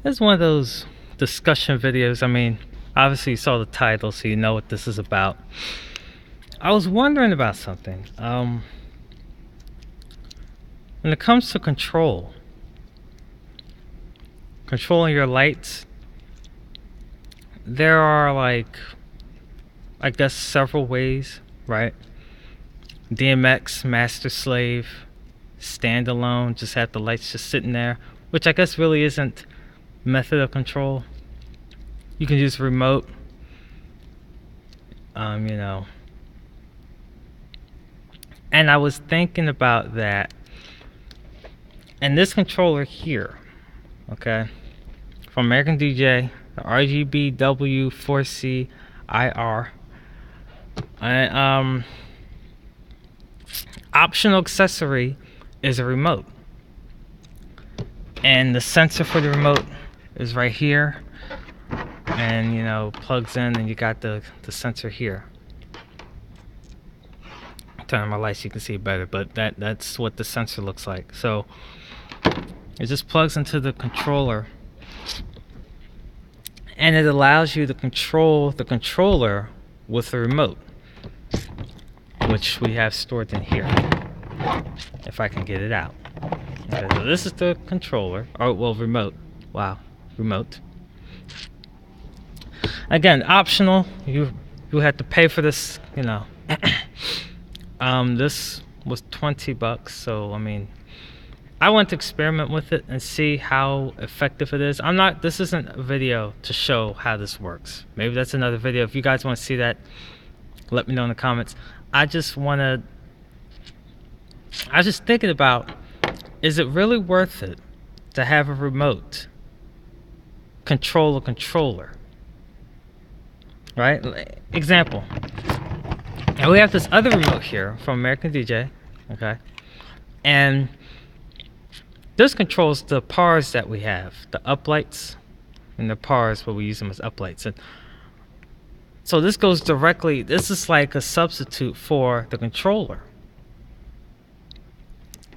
It's one of those discussion videos. I mean, obviously you saw the title, so you know what this is about. I was wondering about something. When it comes to controlling your lights, there are like, I guess, several ways, right? DMX, Master Slave, Standalone, just have the lights just sitting there, which I guess really isn't method of control. You can use remote, you know. And I was thinking about that. And this controller here, okay, from American DJ, the RGBW4C-IR. And, optional accessory is a remote. And the sensor for the remote is right here. And, you know, plugs in, and you got the sensor here. Turn on my lights, you can see better, but that's what the sensor looks like. So it just plugs into the controller, and it allows you to control the controller with the remote, which we have stored in here, if I can get it out. Okay, so this is the controller, or well, remote. Wow, remote. Again, optional. You have to pay for this, you know. This was $20, so I mean, I want to experiment with it and see how effective it is. This isn't a video to show how this works. Maybe that's another video. If you guys want to see that, let me know in the comments. I was just thinking about, is it really worth it to have a remote control a controller? Right? Example. And we have this other remote here from American DJ, okay? And this controls the PARs that we have, the uplights, and the PARs where we use them as uplights. And so this goes directly, this is like a substitute for the controller.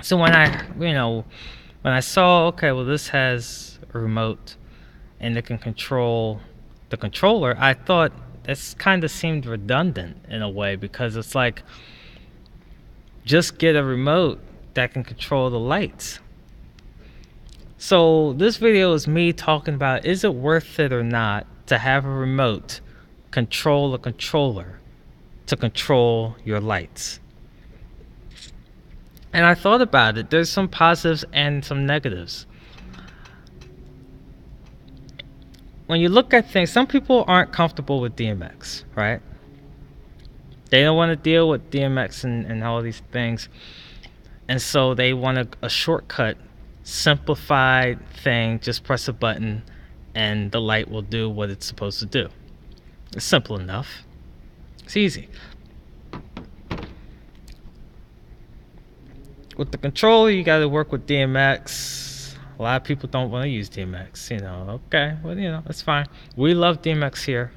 So when I saw, okay, well, this has a remote and it can control the controller, I thought this kind of seemed redundant in a way, because it's like, just get a remote that can control the lights. So this video is me talking about, is it worth it or not to have a remote control a controller to control your lights? And I thought about it. There's some positives and some negatives. When you look at things, some people aren't comfortable with DMX, right? They don't want to deal with DMX and all these things. And so they want a shortcut, simplified thing. Just press a button and the light will do what it's supposed to do. It's simple enough. It's easy. With the controller, you got to work with DMX. A lot of people don't want to use DMX, you know. Okay, well, you know, that's fine. We love DMX here.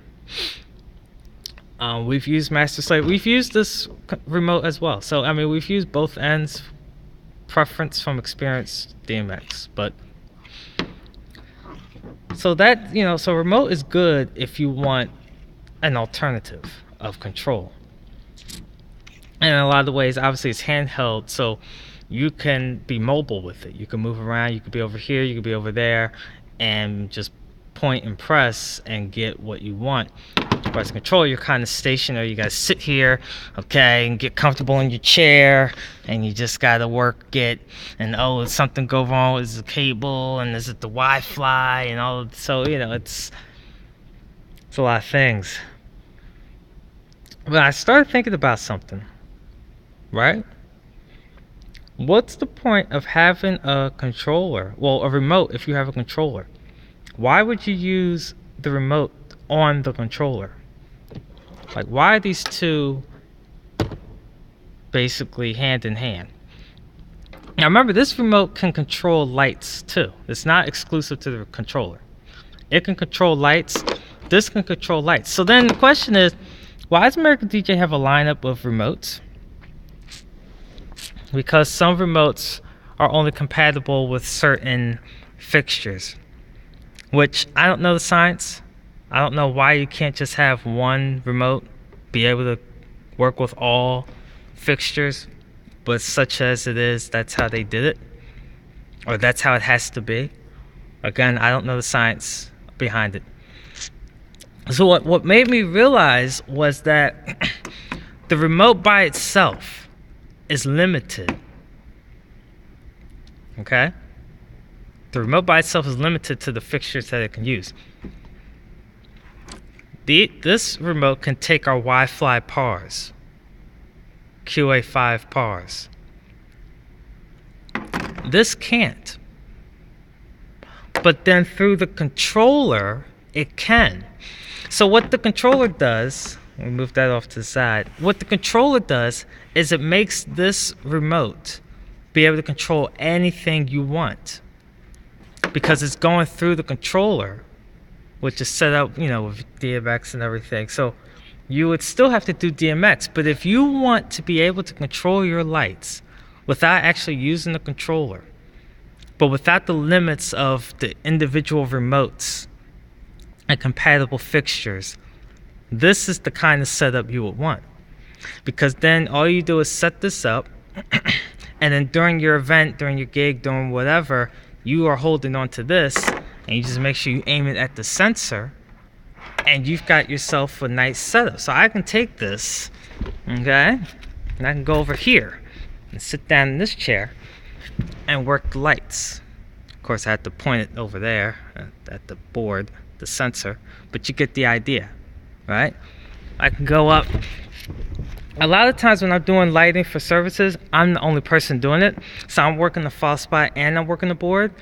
We've used Master Slave. We've used this remote as well. So, I mean, we've used both ends. Preference from experience, DMX. But, so that, you know, so remote is good if you want an alternative of control. And in a lot of ways, obviously, it's handheld, so you can be mobile with it. You can move around. You could be over here. You could be over there, and just point and press and get what you want. Whereas controller, you're kind of stationary. You got to sit here, okay, and get comfortable in your chair, and you just got to work it. And oh, if something go wrong, is the cable, and is it the Wi-Fi, and all. So you know, it's a lot of things. But I started thinking about something, right? What's the point of having a controller? Well, a remote if you have a controller. Why would you use the remote on the controller? Like, why are these two basically hand in hand? Now remember, this remote can control lights too. It's not exclusive to the controller. It can control lights. This can control lights. So then the question is, why does American DJ have a lineup of remotes? Because some remotes are only compatible with certain fixtures. which I don't know the science. I don't know why you can't just have one remote be able to work with all fixtures, but such as it is, that's how they did it, or that's how it has to be. Again, I don't know the science behind it. So what made me realize was that the remote by itself is limited. Okay? The remote by itself is limited to the fixtures that it can use. This remote can take our Wi-Fi PARs, QA5 PARs. This can't. But then through the controller, it can. So what the controller does, we move that off to the side. What the controller does is it makes this remote be able to control anything you want, because it's going through the controller, which is set up, with DMX and everything. So you would still have to do DMX, but if you want to be able to control your lights without actually using the controller, but without the limits of the individual remotes and compatible fixtures, this is the kind of setup you would want. Because then all you do is set this up, and then during your event, during your gig, during whatever, you are holding on to this, and you just make sure you aim it at the sensor, and you've got yourself a nice setup. So I can take this, okay, and I can go over here and sit down in this chair and work the lights. Of course, I have to point it over there at the board, the sensor, but you get the idea, right? I can go up. A lot of times when I'm doing lighting for services, I'm the only person doing it, so I'm working the fall spot and I'm working the board.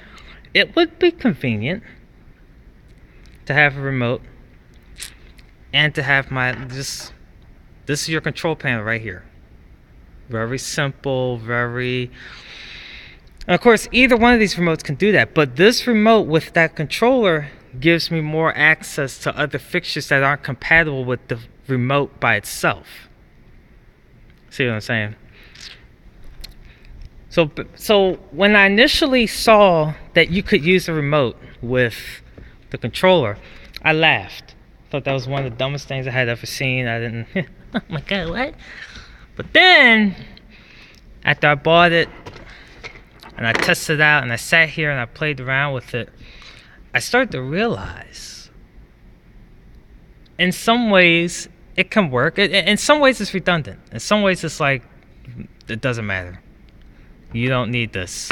It would be convenient to have a remote and to have this is your control panel right here. Very simple, very... And of course, either one of these remotes can do that, but this remote with that controller gives me more access to other fixtures that aren't compatible with the remote by itself. See what I'm saying? So when I initially saw that you could use a remote with the controller, I laughed. Thought that was one of the dumbest things I had ever seen. I didn't... Oh my God, what? But then, after I bought it, and I tested it out, and I sat here and I played around with it, I started to realize, in some ways, it can work. In some ways, it's redundant. In some ways, it's like, it doesn't matter. You don't need this.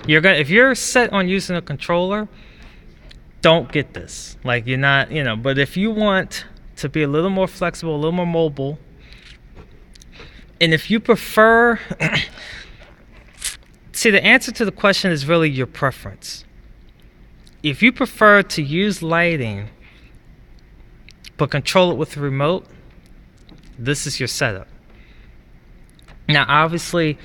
If you're set on using a controller, don't get this. Like, you're not, but if you want to be a little more flexible, a little more mobile, and if you prefer... See, the answer to the question is really your preference. If you prefer to use lighting but control it with a remote, this is your setup. Now, obviously,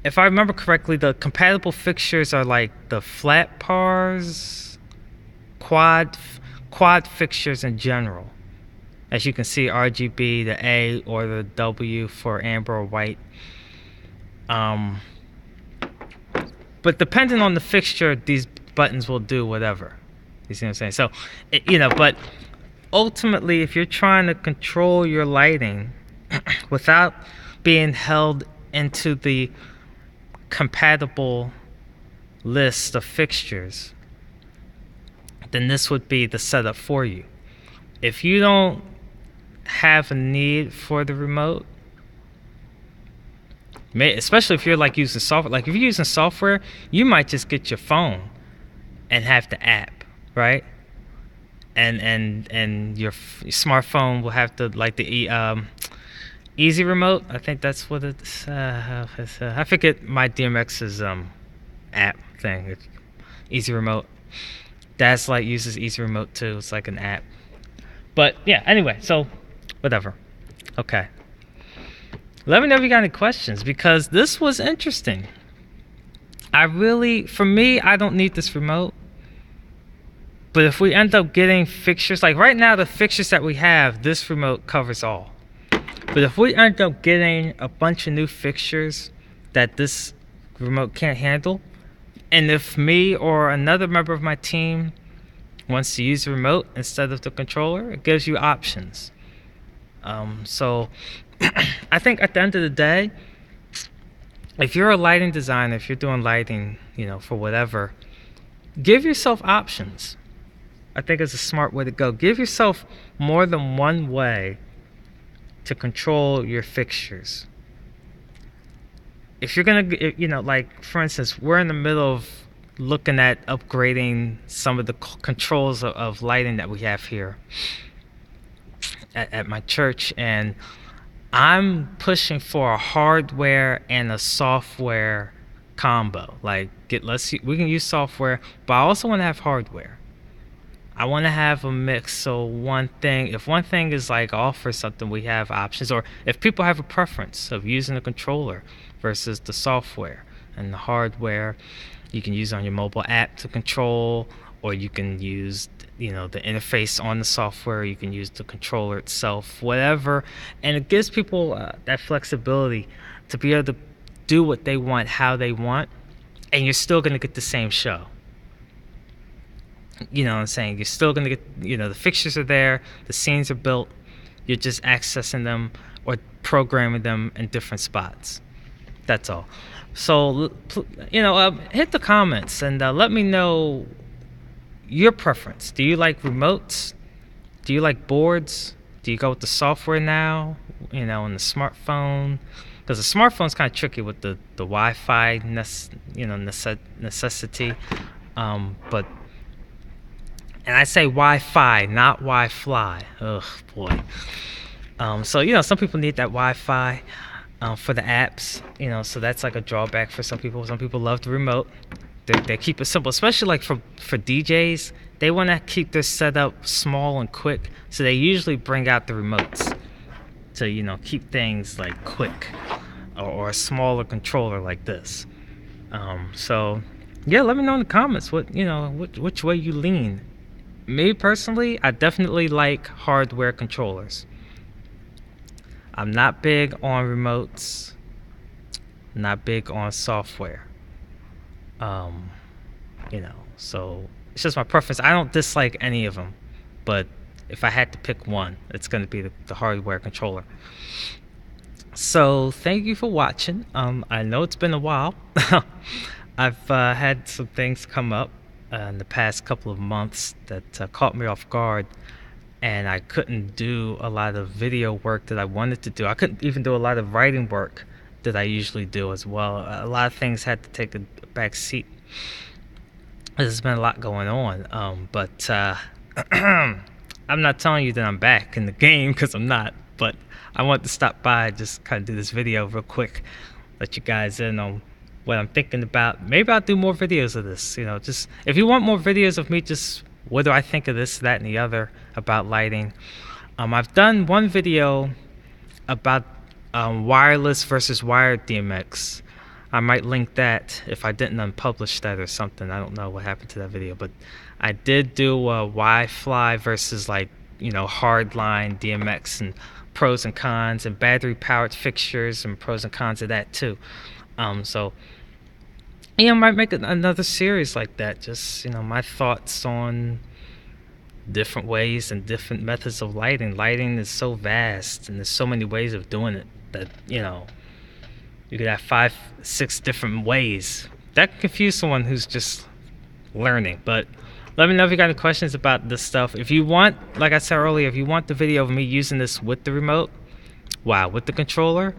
if I remember correctly, the compatible fixtures are like the flat PARs, quad fixtures in general. As you can see, RGB, the A or the W for amber or white. But depending on the fixture, these buttons will do whatever. You see what I'm saying? So, but ultimately, if you're trying to control your lighting without being held into the compatible list of fixtures, then this would be the setup for you. If you don't have a need for the remote, especially if you're like using software, like if you're using software, you might just get your phone and have the app, right? And your smartphone will have the Easy Remote. I think that's what it's. I forget my DMX's app thing. It's Easy Remote. That's like uses Easy Remote too. It's like an app. But yeah. Anyway, so whatever. Okay. Let me know if you got any questions, because this was interesting. For me, I don't need this remote. But if we end up getting fixtures, like right now, the fixtures that we have, this remote covers all. But if we end up getting a bunch of new fixtures that this remote can't handle, And if me or another member of my team wants to use the remote instead of the controller, it gives you options. So I think at the end of the day, if you're a lighting designer, if you're doing lighting, for whatever, give yourself options. I think it's a smart way to go. Give yourself more than one way to control your fixtures. If you're gonna, like for instance, we're in the middle of looking at upgrading some of the controls of lighting that we have here at my church, and I'm pushing for a hardware and a software combo. Like, we can use software, but I also want to have hardware. I want to have a mix. So if one thing is like off or something, we have options. Or if people have a preference of using the controller versus the software and the hardware, you can use on your mobile app to control, or you can use the interface on the software. You can use the controller itself, whatever, and it gives people that flexibility to be able to do what they want, how they want, and you're still going to get the same show. You know what I'm saying? You're still going to get, the fixtures are there, the scenes are built, you're just accessing them or programming them in different spots. That's all. So, hit the comments and let me know your preference. Do you like remotes? Do you like boards? Do you go with the software now, in the smartphone? Because the smartphone's kind of tricky with the Wi-Fi necessity. But, and I say Wi-Fi, not Wi-Fly. Ugh, boy. So, some people need that Wi-Fi for the apps, so that's like a drawback for some people. Some people love the remote. They keep it simple, especially like for DJs. They want to keep their setup small and quick, so they usually bring out the remotes to keep things like quick, or a smaller controller like this. So yeah, let me know in the comments which way you lean. Me personally, I definitely like hardware controllers. I'm not big on remotes, not big on software. So it's just my preference. I don't dislike any of them, but if I had to pick one, it's going to be the hardware controller. So thank you for watching. I know it's been a while. I've had some things come up in the past couple of months that caught me off guard, and I couldn't do a lot of video work that I wanted to do. I couldn't even do a lot of writing work that I usually do as well. A lot of things had to take a back seat. There's been a lot going on, but I'm not telling you that I'm back in the game, because I'm not. But I want to stop by, just kind of do this video real quick, let you guys in on what I'm thinking about. Maybe I'll do more videos of this. Just if you want more videos of me, just what do I think of this, that, and the other about lighting. I've done one video about wireless versus wired DMX. I might link that if I didn't unpublish that or something. I don't know what happened to that video, but I did do Wi-Fi versus hardline DMX, and pros and cons, and battery powered fixtures and pros and cons of that too. So I might make another series like that. Just my thoughts on different ways and different methods of lighting. Lighting is so vast, and there's so many ways of doing it that you could have 5-6 different ways. That can confuse someone who's just learning. But let me know if you got any questions about this stuff. If you want, like I said earlier, if you want the video of me using this with the remote, with the controller,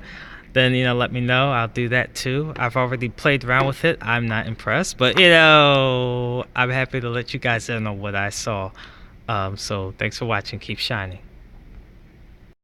then let me know. I'll do that too. I've already played around with it. I'm not impressed, but I'm happy to let you guys in on what I saw. So thanks for watching. Keep shining.